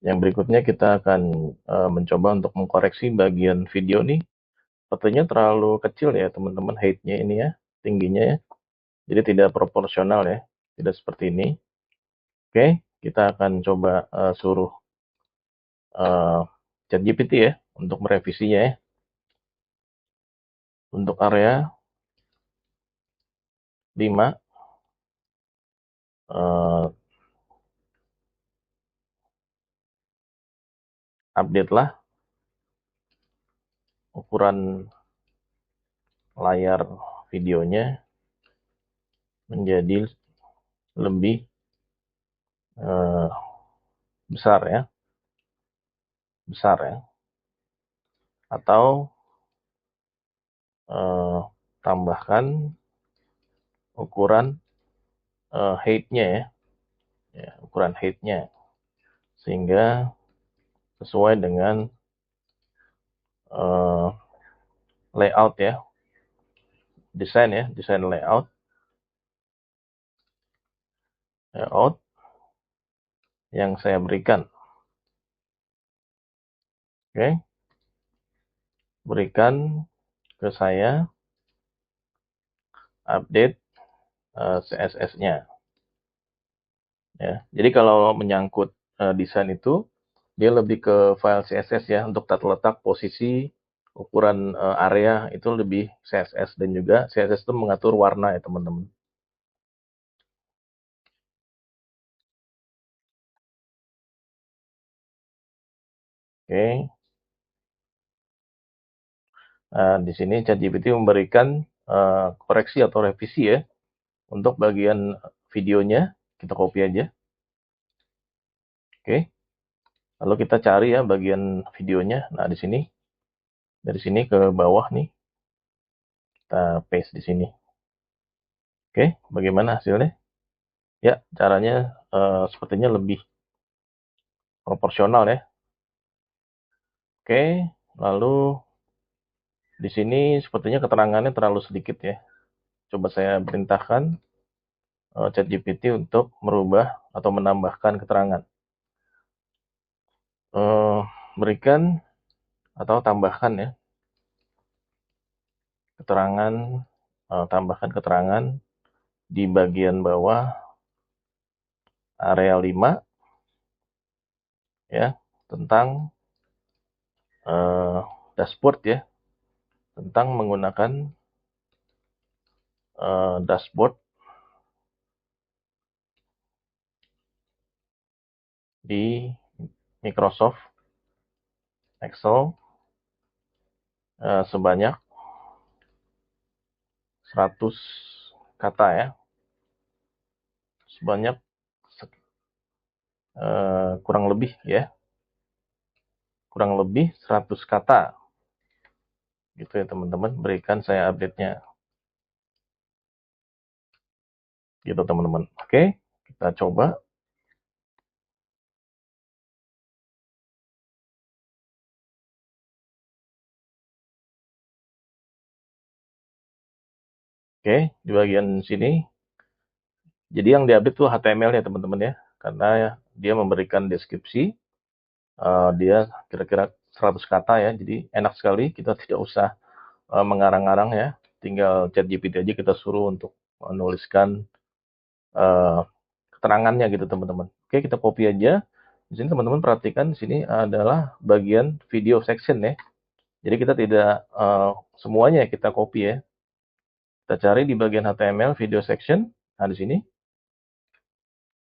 Yang berikutnya kita akan mencoba untuk mengkoreksi bagian video nih. Fotonya terlalu kecil ya teman-teman, height-nya ini ya, tingginya ya. Jadi tidak proporsional ya, tidak seperti ini. Oke, kita akan coba suruh ChatGPT ya untuk merevisinya ya. Untuk area 5, update lah ukuran layar videonya menjadi lebih eh, besar ya, atau tambahkan ukuran height-nya ya, ukuran height-nya sehingga sesuai dengan layout ya, desain layout yang saya berikan. Oke, berikan ke saya update CSS-nya ya. Jadi kalau menyangkut desain itu dia lebih ke file CSS ya, untuk tata letak, posisi, ukuran area itu lebih CSS, dan juga CSS itu mengatur warna ya teman-teman. Oke. Di sini ChatGPT memberikan koreksi atau revisi ya untuk bagian videonya. Kita copy aja. Oke. Lalu kita cari ya bagian videonya. Nah, di sini dari sini ke bawah nih kita paste di sini. Oke, bagaimana hasilnya? Ya, caranya sepertinya lebih proporsional ya. Oke, lalu di sini sepertinya keterangannya terlalu sedikit ya. Coba saya perintahkan ChatGPT untuk merubah atau menambahkan keterangan. Berikan atau tambahkan ya keterangan, tambahkan keterangan di bagian bawah area 5 ya, tentang dashboard ya, tentang menggunakan dashboard di Microsoft Excel sebanyak 100 kata ya, sebanyak kurang lebih 100 kata gitu ya teman-teman. Berikan saya update-nya gitu teman-teman. Oke, kita coba. Oke, di bagian sini jadi yang diupdate tuh HTML ya teman-teman ya, karena dia memberikan deskripsi, dia kira-kira 100 kata ya, jadi enak sekali, kita tidak usah mengarang-arang ya, tinggal ChatGPT aja kita suruh untuk menuliskan keterangannya gitu teman-teman. Oke, kita copy aja. Di sini teman-teman perhatikan, di sini adalah bagian video section ya, jadi kita tidak semuanya kita copy ya, kita cari di bagian HTML video section. Nah, di sini.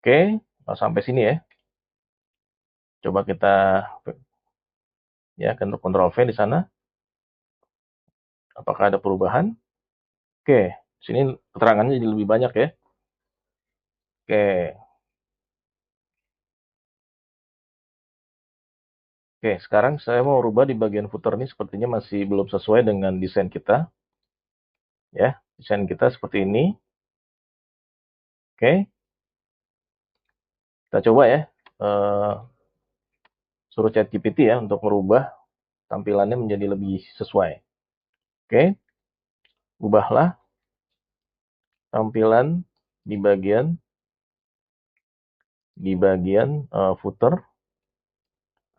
Oke, sampai sini ya. Coba kita ya Ctrl V di sana. Apakah ada perubahan? Oke, sini keterangannya jadi lebih banyak ya. Oke. Oke, sekarang saya mau rubah di bagian footer ini, sepertinya masih belum sesuai dengan desain kita. Ya, desain kita seperti ini. Oke. Kita coba ya. Suruh ChatGPT ya untuk merubah tampilannya menjadi lebih sesuai. Oke. Ubahlah tampilan di bagian footer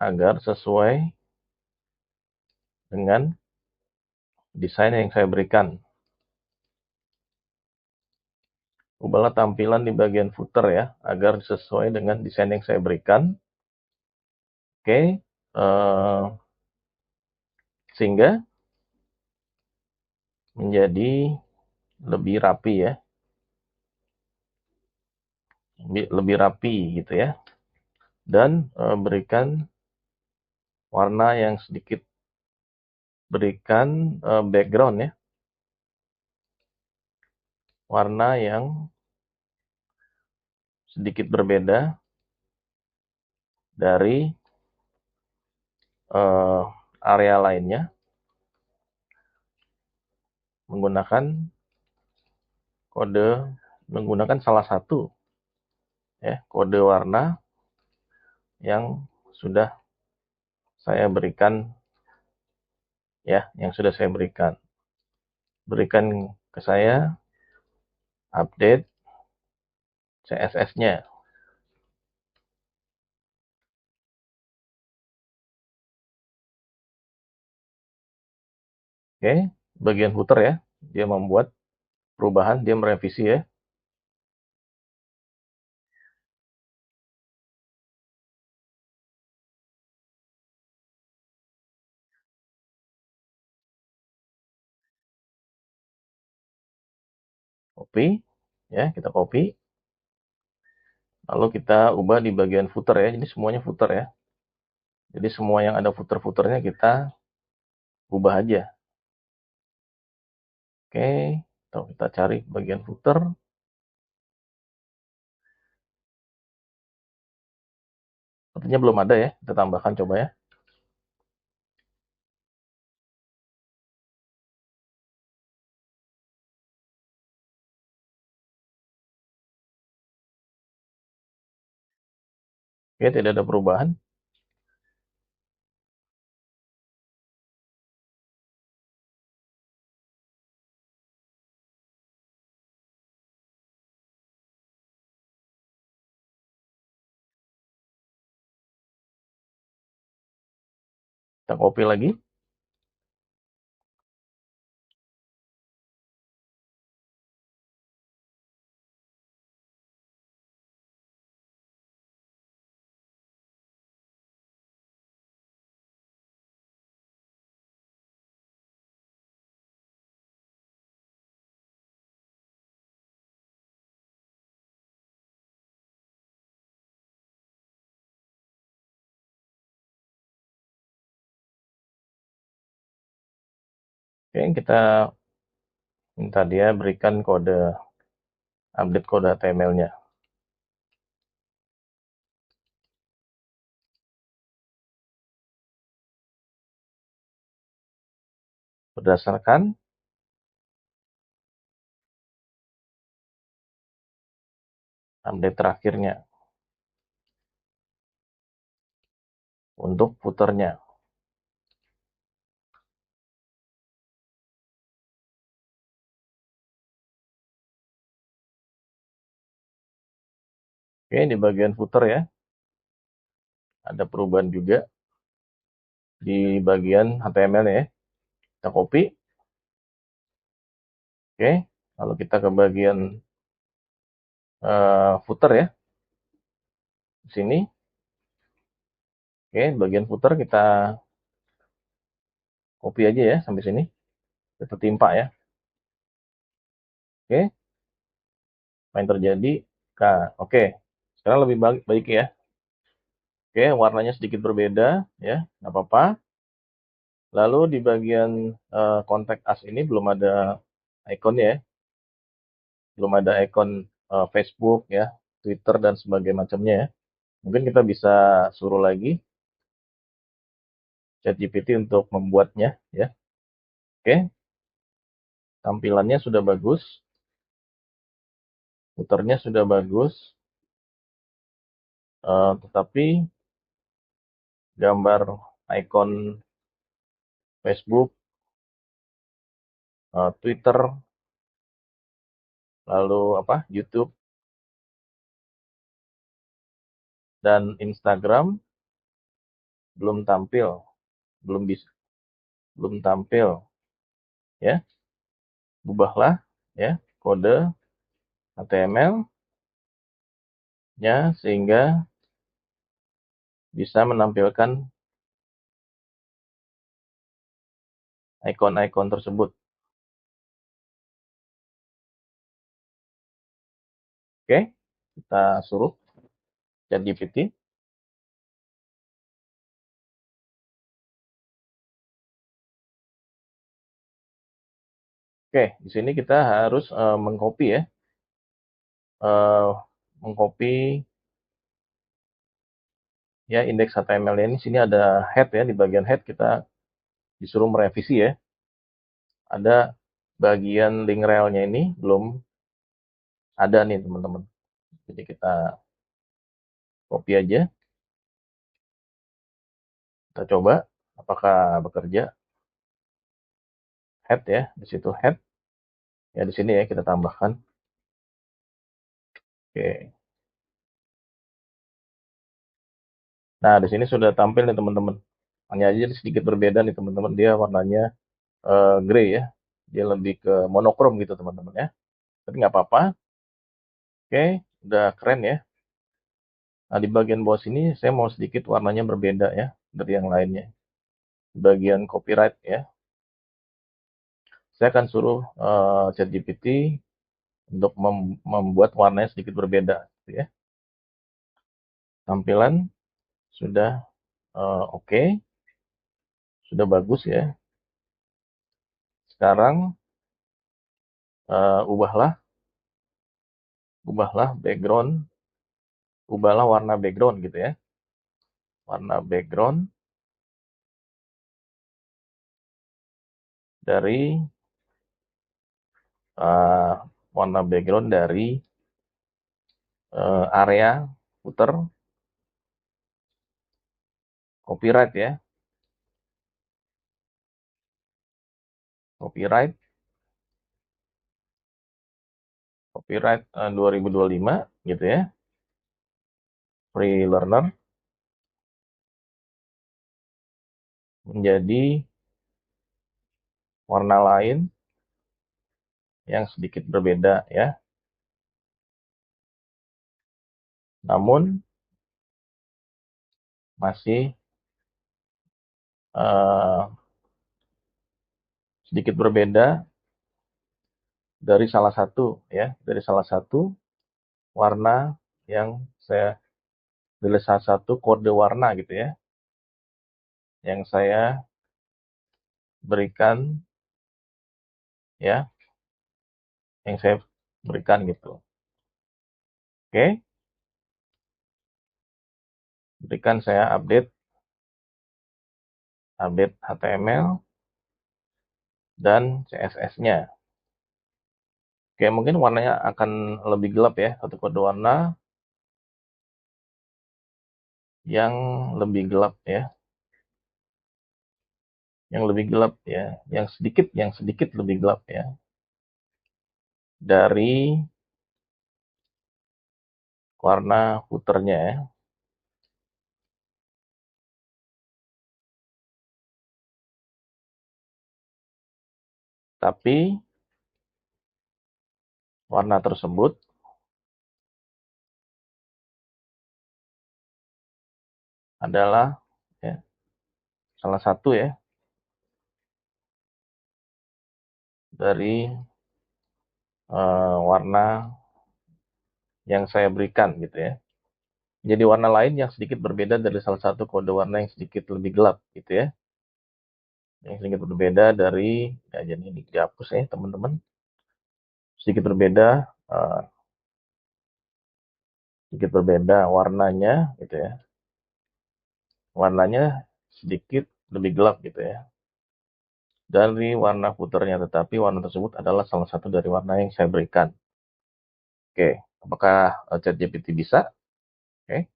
agar sesuai dengan desain yang saya berikan. Ubahlah tampilan di bagian footer ya, agar sesuai dengan desain yang saya berikan. Oke, sehingga menjadi lebih rapi ya, lebih rapi gitu ya. Dan berikan warna yang sedikit, berikan background ya, warna yang sedikit berbeda dari area lainnya, menggunakan salah satu ya kode warna yang sudah saya berikan ya, berikan ke saya update CSS-nya. Oke, bagian footer ya, dia membuat perubahan, dia merevisi ya. Copy ya, kita copy. Lalu kita ubah di bagian footer ya. Ini semuanya footer ya. Jadi semua yang ada footer-footernya kita ubah aja. Oke, kita cari bagian footer. Sepertinya belum ada ya. Kita tambahkan coba ya. Oke, tidak ada perubahan. Kita copy lagi. Oke, kita minta dia berikan update kode HTML-nya. Berdasarkan update terakhirnya untuk footernya. Oke, di bagian footer ya, ada perubahan juga di bagian HTML ya. Kita copy. Oke, lalu kita ke bagian footer ya. Di sini. Oke, bagian footer kita copy aja ya sampai sini. Kita timpa ya. Oke, apa yang terjadi? Oke, sekarang lebih baik ya. Oke, warnanya sedikit berbeda ya, nggak apa-apa. Lalu di bagian kontak us ini belum ada icon ya, belum ada icon Facebook ya, Twitter dan sebagainya macamnya ya. Mungkin kita bisa suruh lagi ChatGPT untuk membuatnya ya. Oke, tampilannya sudah bagus, footernya sudah bagus, tetapi gambar icon Facebook, Twitter, lalu YouTube dan Instagram belum tampil, belum bisa, belum tampil, ya, ubahlah ya kode HTML-nya sehingga bisa menampilkan ikon-ikon tersebut. Oke, kita suruh ChatGPT. Oke, di sini kita harus mengcopy ya, mengcopy ya indeks HTML ini. Sini ada head ya, di bagian head kita disuruh merevisi ya. Ada bagian link relnya ini belum ada nih teman-teman. Jadi kita copy aja, kita coba apakah bekerja. Head ya, di situ head ya, di sini ya kita tambahkan. Oke, nah di sini sudah tampil nih teman-teman. Hanya aja sedikit berbeda nih teman-teman, dia warnanya grey ya, dia lebih ke monokrom gitu teman-teman ya, tapi nggak apa-apa. Oke, udah keren ya. Nah di bagian bawah sini saya mau sedikit warnanya berbeda ya dari yang lainnya. Di bagian copyright ya, saya akan suruh ChatGPT untuk membuat warnanya sedikit berbeda gitu ya. Tampilan sudah oke, sudah bagus ya. Sekarang ubahlah background, ubahlah warna background gitu ya. Warna background dari uh, warna background dari area footer copyright ya. Copyright 2025 gitu ya. Free learner menjadi warna lain yang sedikit berbeda ya. Namun masih uh, sedikit berbeda dari salah satu ya, dari salah satu warna yang saya, dari salah satu kode warna gitu ya, yang saya berikan ya, yang saya berikan gitu. Oke, berikan saya update HTML dan CSS-nya. Oke, mungkin warnanya akan lebih gelap ya, satu kode warna yang lebih gelap ya, yang lebih gelap ya, yang sedikit lebih gelap ya dari warna footernya ya. Tapi warna tersebut adalah ya, salah satu ya dari warna yang saya berikan gitu ya. Jadi warna lain yang sedikit berbeda dari salah satu kode warna yang sedikit lebih gelap gitu ya. Yang sedikit berbeda dari, ya jadi ini dihapus ya teman-teman. Sedikit berbeda, uh, sedikit berbeda warnanya gitu ya. Warnanya sedikit lebih gelap gitu ya dari warna footernya, tetapi warna tersebut adalah salah satu dari warna yang saya berikan. Oke, apakah ChatGPT bisa? Oke,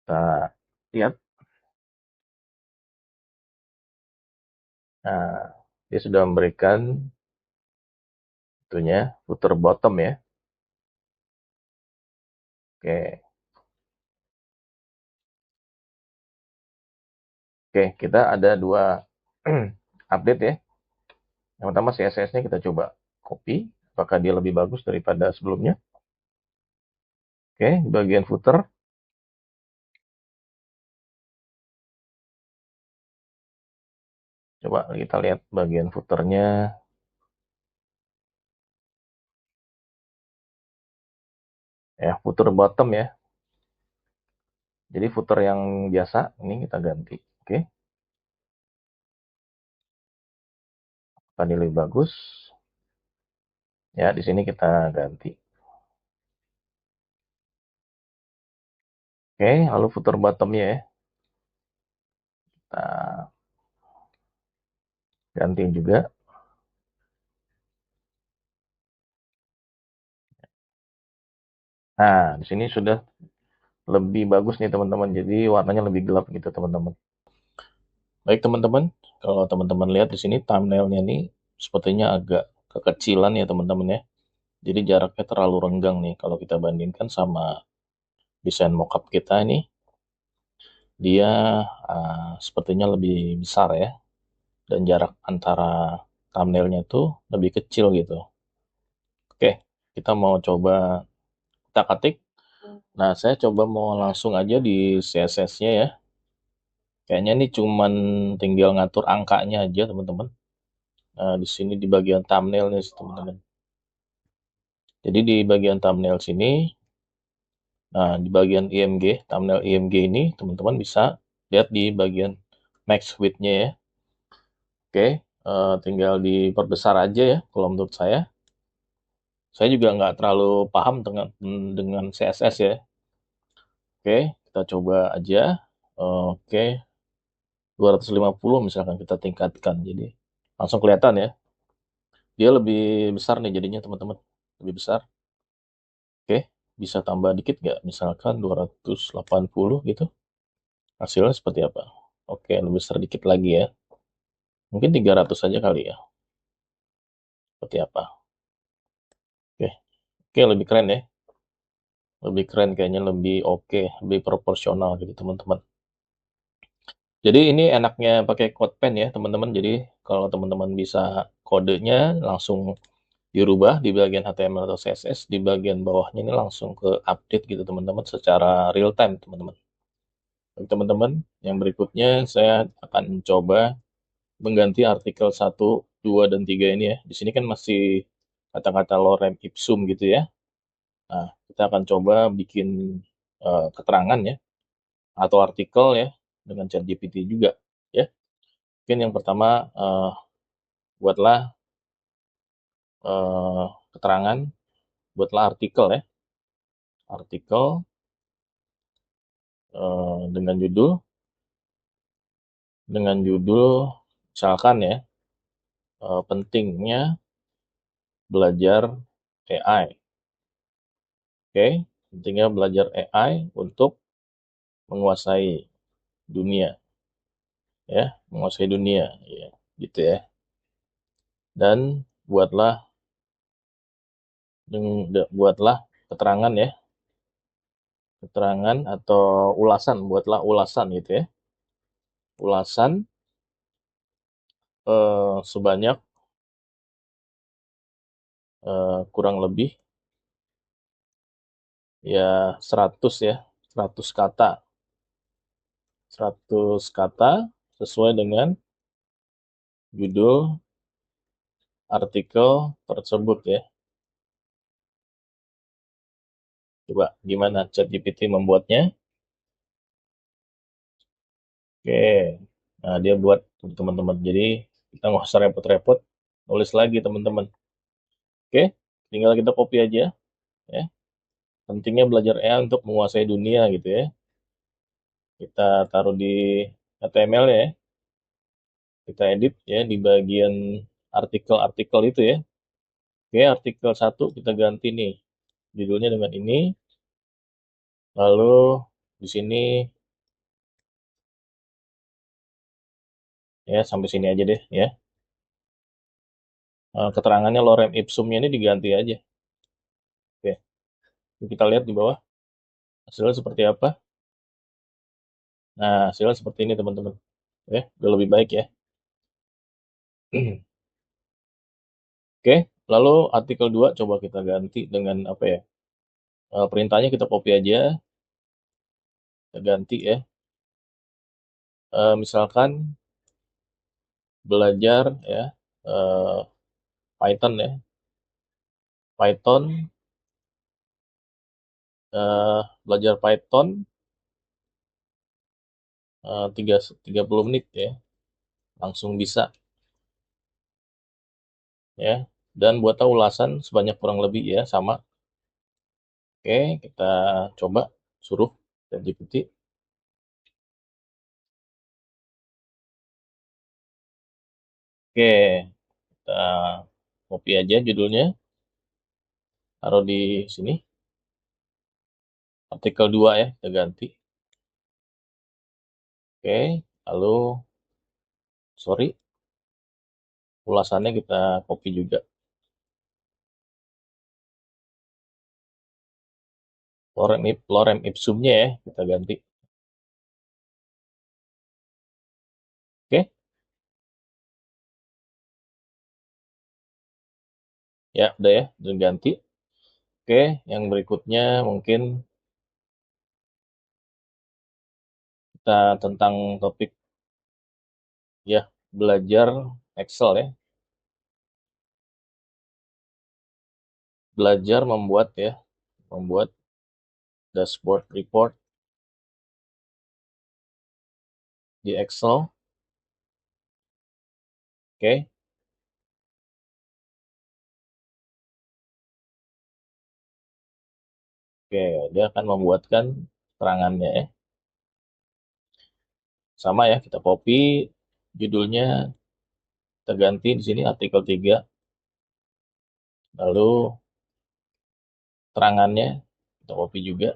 kita lihat. Nah, dia sudah memberikan itunya footer bottom ya. Oke, Oke, kita ada dua update ya. Yang pertama CSS-nya kita coba copy, apakah dia lebih bagus daripada sebelumnya. Oke, di bagian footer. Coba kita lihat bagian footernya. Ya, footer bottom ya. Jadi footer yang biasa, ini kita ganti. Oke, tadi lebih bagus. Ya, di sini kita ganti. Oke, lalu footer bottomnya ya. Kita ganti juga. Nah, di sini sudah lebih bagus nih teman-teman. Jadi warnanya lebih gelap gitu teman-teman. Baik teman-teman, kalau teman-teman lihat di sini thumbnailnya nih sepertinya agak kekecilan ya teman-teman ya. Jadi jaraknya terlalu renggang nih kalau kita bandingkan sama desain mockup kita ini. Dia sepertinya lebih besar ya. Dan jarak antara thumbnailnya tuh lebih kecil gitu. Oke, kita mau coba kita ketik. Nah, saya coba mau langsung aja di CSS-nya ya. Kayaknya ini cuman tinggal ngatur angkanya aja, teman-teman. Nah, di sini di bagian thumbnail nih, teman-teman. Jadi di bagian thumbnail sini, nah di bagian IMG, thumbnail IMG ini, teman-teman bisa lihat di bagian max width-nya ya. Oke, tinggal diperbesar aja ya, kalau menurut saya. Saya juga nggak terlalu paham dengan CSS ya. Oke, kita coba aja. Oke, 250 misalkan kita tingkatkan. Jadi langsung kelihatan ya. Dia lebih besar nih jadinya teman-teman. Lebih besar. Oke, bisa tambah dikit nggak? Misalkan 280 gitu. Hasilnya seperti apa? Oke, lebih besar dikit lagi ya. Mungkin 300 aja kali ya. Seperti apa? Oke, oke lebih keren ya. Lebih keren kayaknya lebih oke, lebih proporsional gitu teman-teman. Jadi ini enaknya pakai CodePen ya teman-teman. Jadi kalau teman-teman bisa kodenya langsung dirubah di bagian HTML atau CSS, di bagian bawahnya ini langsung ke update gitu teman-teman secara real time teman-teman. Baik teman-teman, yang berikutnya saya akan coba mengganti artikel 1, 2, dan 3 ini ya. Di sini kan masih kata-kata lorem ipsum gitu ya. Nah, kita akan coba bikin keterangan ya, atau artikel ya, dengan ChatGPT juga ya. Mungkin yang pertama, buatlah keterangan, buatlah artikel ya. Artikel dengan judul misalkan ya, pentingnya belajar AI. Oke, pentingnya belajar AI untuk menguasai dunia ya, menguasai dunia ya, gitu ya. Dan buatlah keterangan ya, keterangan atau ulasan, buatlah ulasan gitu ya. Ulasan sebanyak kurang lebih ya 100 ya, 100 kata. 100 kata sesuai dengan judul artikel tersebut ya. Coba gimana ChatGPT membuatnya? Oke, nah dia buat teman-teman. Jadi kita nggak usah repot-repot nulis lagi teman-teman. Oke, tinggal kita copy aja ya. Pentingnya belajar AI untuk menguasai dunia gitu ya. Kita taruh di HTML ya. Kita edit ya di bagian artikel-artikel itu ya. Oke, artikel 1 kita ganti nih. Judulnya dengan ini. Lalu di sini ya sampai sini aja deh ya. Keterangannya lorem ipsumnya ini diganti aja. Oke, kita lihat di bawah hasilnya seperti apa. Nah, hasilnya seperti ini teman-teman. udah lebih baik ya. Oke, lalu artikel 2 coba kita ganti dengan apa ya? Perintahnya kita copy aja, kita ganti ya. Misalkan belajar ya, Python ya. Python, belajar Python 30 menit ya, langsung bisa ya. Dan buat ulasan sebanyak kurang lebih ya, sama. Oke, kita coba suruh ChatGPT. Oke, kita copy aja judulnya, taruh di sini. Artikel 2 ya, kita ganti. Oke, lalu sorry, ulasannya kita copy juga. Lorem ipsumnya ya, kita ganti. Oke, ya udah ya, udah ganti. Oke, yang berikutnya mungkin kita tentang topik ya, belajar Excel ya. Belajar membuat dashboard report di Excel. Oke, oke, dia akan membuatkan terangannya ya. Sama ya, kita copy judulnya, kita ganti di sini artikel 3, lalu terangannya kita copy juga.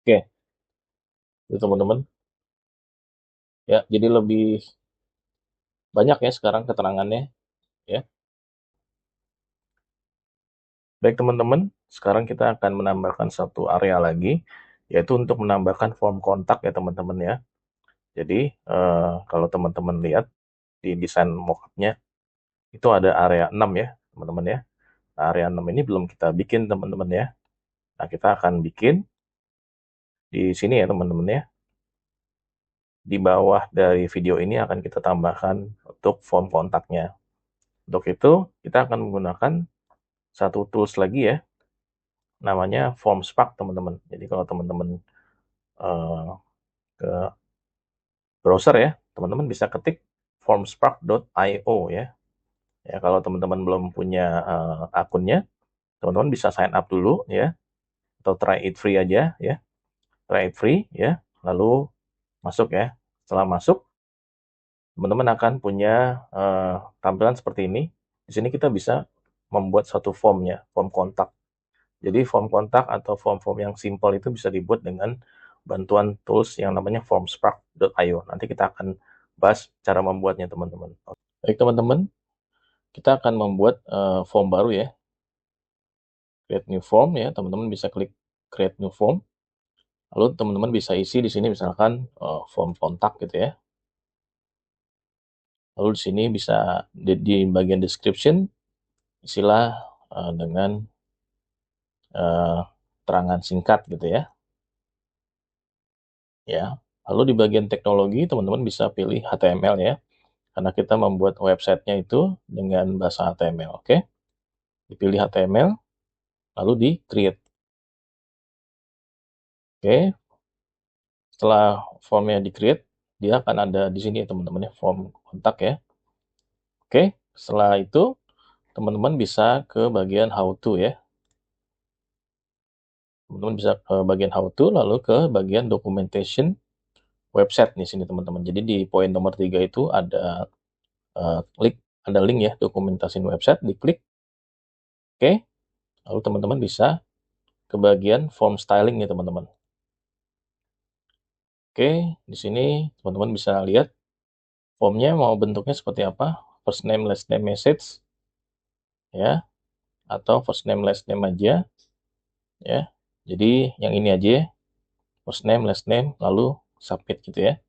Oke, itu teman-teman. Ya, jadi lebih banyak ya sekarang keterangannya ya. Baik teman-teman, sekarang kita akan menambahkan satu area lagi, yaitu untuk menambahkan form kontak ya teman-teman ya. Jadi kalau teman-teman lihat di desain mockupnya itu ada area 6 ya teman-teman ya. Nah, area 6 ini belum kita bikin teman-teman ya. Nah, kita akan bikin di sini ya teman-teman ya. Di bawah dari video ini akan kita tambahkan untuk form kontaknya. Untuk itu kita akan menggunakan satu tools lagi ya, namanya FormSpark teman-teman. Jadi kalau teman-teman uh, ke browser ya, teman-teman bisa ketik formspark.io ya. Ya, kalau teman-teman belum punya akunnya, teman-teman bisa sign up dulu ya, atau try it free aja ya, try it free ya, lalu masuk ya. Setelah masuk, teman-teman akan punya tampilan seperti ini. Di sini kita bisa membuat satu formnya, form kontak. Jadi form kontak atau form-form yang simple itu bisa dibuat dengan bantuan tools yang namanya formspark.io. Nanti kita akan bahas cara membuatnya teman-teman. Baik teman-teman, kita akan membuat form baru ya. Create new form ya, teman-teman bisa klik create new form. Lalu teman-teman bisa isi di sini misalkan form kontak gitu ya. Lalu di sini bisa di bagian description isilah dengan terangan singkat gitu ya. Ya. Lalu di bagian teknologi teman-teman bisa pilih HTML ya. Karena kita membuat websitenya itu dengan bahasa HTML, oke? Dipilih HTML, lalu di create. Oke. Setelah formnya di create, dia akan ada di sini teman-teman ya, form kontak ya. Oke. Setelah itu teman-teman bisa ke bagian how to ya. Teman-teman bisa ke bagian how to, lalu ke bagian documentation website di sini teman-teman. Jadi di poin nomor 3 itu ada ada link ya, dokumentasi website, diklik. Oke. Lalu teman-teman bisa ke bagian form styling ya teman-teman. Oke, di sini teman-teman bisa lihat formnya mau bentuknya seperti apa, first name, last name, message, ya, atau first name last name aja ya. Jadi yang ini aja, first name last name lalu submit gitu ya.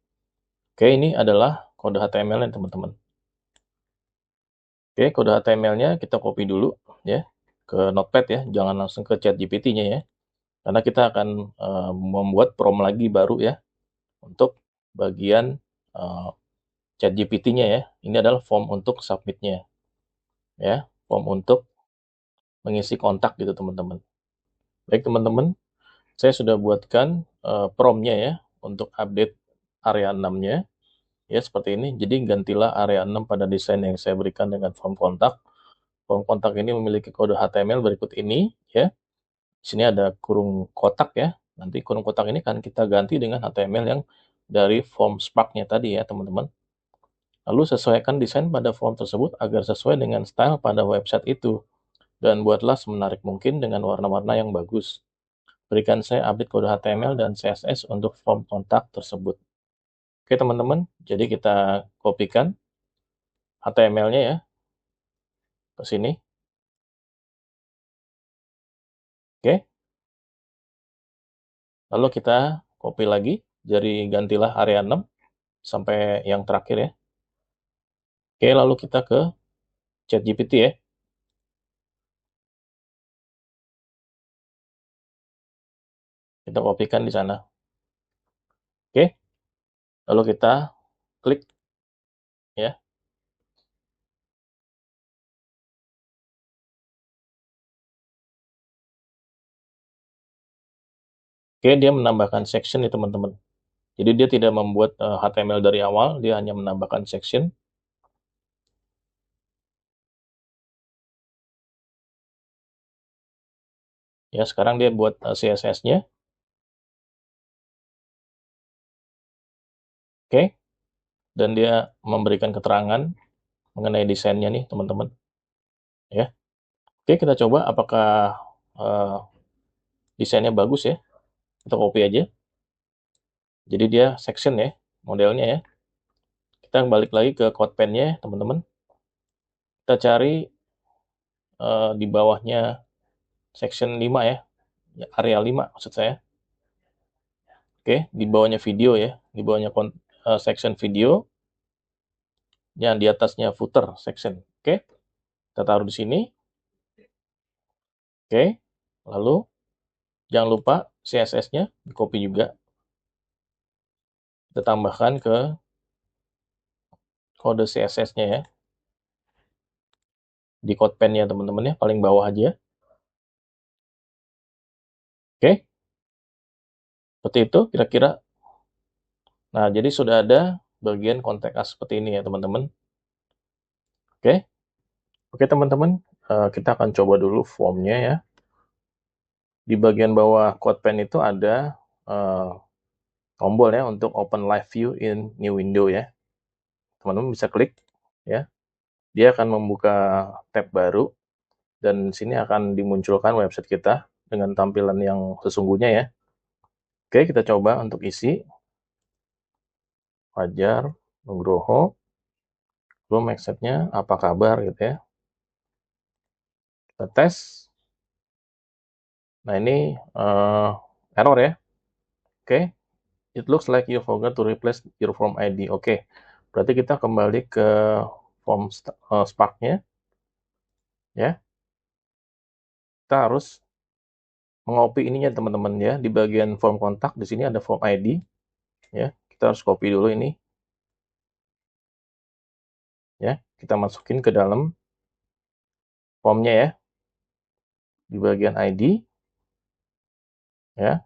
Oke, ini adalah kode HTML-nya teman-teman. Oke, kode HTML-nya kita copy dulu ya ke Notepad ya, jangan langsung ke ChatGPT-nya ya. Karena kita akan membuat prompt lagi baru ya untuk bagian ChatGPT-nya ya. Ini adalah form untuk submit-nya ya, form untuk mengisi kontak gitu teman-teman. Baik teman-teman, saya sudah buatkan prompt-nya ya untuk update area 6-nya ya seperti ini. Jadi gantilah area 6 pada desain yang saya berikan dengan form kontak. Form kontak ini memiliki kode HTML berikut ini ya. Di sini ada kurung kotak ya. Nanti kurung kotak ini akan kita ganti dengan HTML yang dari form Spark-nya tadi ya teman-teman. Lalu sesuaikan desain pada form tersebut agar sesuai dengan style pada website itu. Dan buatlah semenarik mungkin dengan warna-warna yang bagus. Berikan saya update kode HTML dan CSS untuk form kontak tersebut. Oke teman-teman, jadi kita kopikan HTML-nya ya ke sini. Oke, lalu kita copy lagi, jadi gantilah area 6 sampai yang terakhir ya. Oke, lalu kita ke ChatGPT ya. Kita kopikan di sana. Oke, lalu kita klik ya. Oke, dia menambahkan section nih teman-teman. Jadi dia tidak membuat HTML dari awal, dia hanya menambahkan section. Ya, sekarang dia buat CSS-nya. Oke, dan dia memberikan keterangan mengenai desainnya nih teman-teman. Ya, oke kita coba apakah uh, desainnya bagus ya. Kita copy aja. Jadi dia section ya, modelnya ya. Kita balik lagi ke CodePen-nya teman-teman. Kita cari di bawahnya section 5 ya, area 5 maksud saya. Oke, di bawahnya video ya, di bawahnya section video, yang di atasnya footer section. Oke, kita taruh di sini. Oke, lalu jangan lupa CSS-nya di copy juga. Kita tambahkan ke kode CSS-nya ya. Di CodePen-nya teman-teman ya, paling bawah aja. Oke, seperti itu kira-kira. Nah, jadi sudah ada bagian kontak us seperti ini ya teman-teman. Oke, oke teman-teman, kita akan coba dulu formnya ya. Di bagian bawah CodePen itu ada tombol ya untuk open live view in new window ya. Teman-teman bisa klik ya. Dia akan membuka tab baru dan sini akan dimunculkan website kita dengan tampilan yang sesungguhnya ya. Oke, kita coba untuk isi. Fajar Nugroho. Belum accept-nya apa kabar gitu ya. Kita tes. Nah, ini error ya. Oke. It looks like you forgot to replace your form ID. Oke. Berarti kita kembali ke form Spark-nya ya. Kita harus mengopi ininya teman-teman ya. Di bagian form kontak di sini ada form ID ya. Kita harus copy dulu ini ya. Kita masukin ke dalam formnya ya. Di bagian ID ya.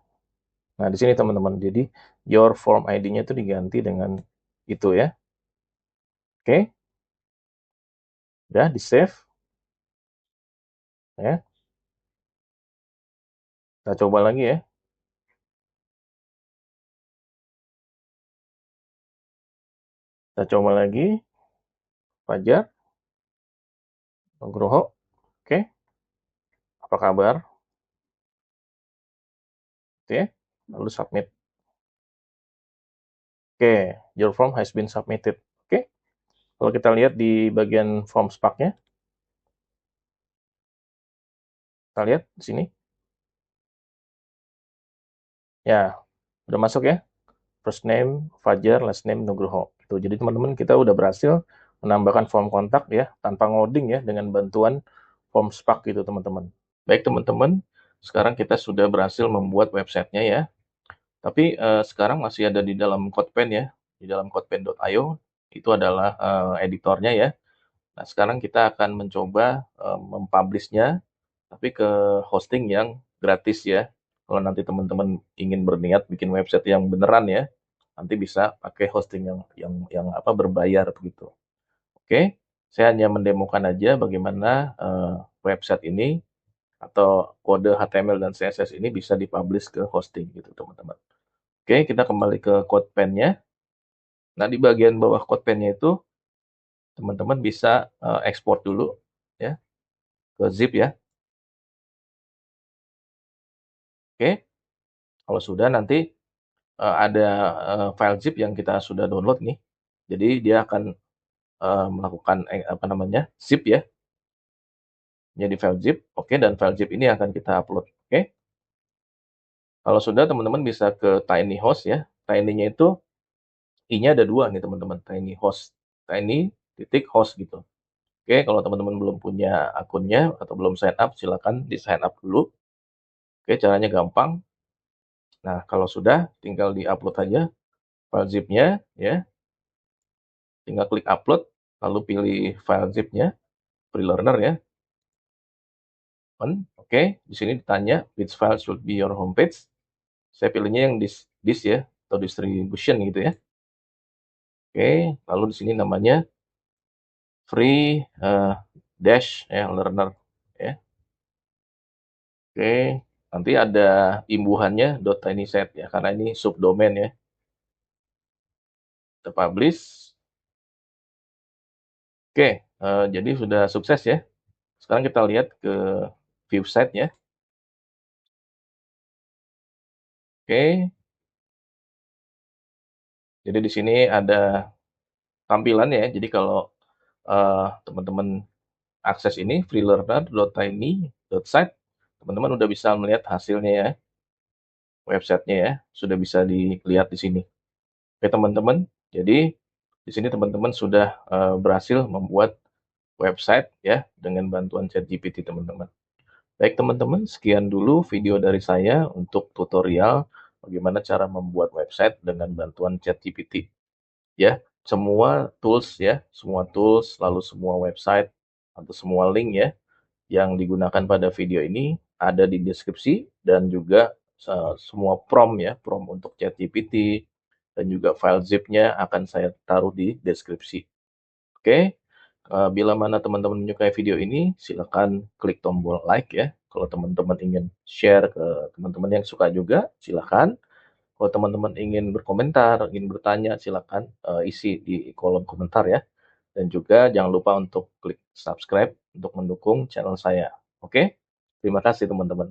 Nah, di sini teman-teman. Jadi your form ID-nya itu diganti dengan itu ya. Oke. Udah di save ya. Kita coba lagi ya. Kita coba lagi. Fajar Nugroho. Oke. Apa kabar? Oke. Lalu submit. Oke. Your form has been submitted. Oke. Kalau kita lihat di bagian form Spark-nya. Kita lihat di sini. Ya, udah masuk ya. First name Fajar, last name Nugroho. Tuh, jadi teman-teman kita udah berhasil menambahkan form kontak ya tanpa ngoding ya dengan bantuan form Spark gitu teman-teman. Baik teman-teman, sekarang kita sudah berhasil membuat websitenya ya. Tapi sekarang masih ada di dalam CodePen ya, di dalam codepen.io itu adalah editornya ya. Nah sekarang kita akan mencoba mempublishnya tapi ke hosting yang gratis ya. Kalau nanti teman-teman ingin berniat bikin website yang beneran ya, nanti bisa pakai hosting yang apa berbayar begitu. Oke, saya hanya mendemokan aja bagaimana website ini atau kode HTML dan CSS ini bisa dipublish ke hosting gitu teman-teman. Oke, kita kembali ke CodePen-nya. Nah, di bagian bawah CodePen-nya itu teman-teman bisa ekspor dulu ya ke zip ya. Oke, kalau sudah nanti ada file zip yang kita sudah download nih. Jadi dia akan melakukan apa namanya? Zip ya. Jadi file zip. Oke, dan file zip ini akan kita upload. Oke. Kalau sudah teman-teman bisa ke tiny host ya. Tiny-nya itu i-nya ada dua nih teman-teman. Tiny host. Tiny titik host gitu. Oke, kalau teman-teman belum punya akunnya atau belum sign up, silakan di sign up dulu. Oke, caranya gampang. Nah, kalau sudah, tinggal di-upload aja file zip-nya, ya. Tinggal klik upload, lalu pilih file zip-nya, free learner ya. Oke, di sini ditanya, which file should be your homepage. Saya pilihnya yang this ya, atau distribution gitu ya. Oke, lalu di sini namanya free dash ya, learner ya. Oke, nanti ada imbuhannya .tinyset ya, karena ini subdomain ya. Kita publish. Oke, jadi sudah sukses ya. Sekarang kita lihat ke view site ya. Oke, jadi di sini ada tampilan ya. Jadi kalau teman-teman akses ini freelearner.tiny.site, teman-teman udah bisa melihat hasilnya ya, websitenya ya, sudah bisa dilihat di sini. Oke teman-teman, jadi di sini teman-teman sudah berhasil membuat website ya dengan bantuan ChatGPT teman-teman. Baik teman-teman, sekian dulu video dari saya untuk tutorial bagaimana cara membuat website dengan bantuan ChatGPT. Ya, semua tools, lalu semua website atau semua link ya yang digunakan pada video ini ada di deskripsi dan juga semua prompt ya, prompt untuk ChatGPT dan juga file zip-nya akan saya taruh di deskripsi. Oke, bila mana teman-teman menyukai video ini, silakan klik tombol like ya. Kalau teman-teman ingin share ke teman-teman yang suka juga, silakan. Kalau teman-teman ingin berkomentar, ingin bertanya, silakan isi di kolom komentar ya. Dan juga jangan lupa untuk klik subscribe untuk mendukung channel saya. Oke, terima kasih teman-teman.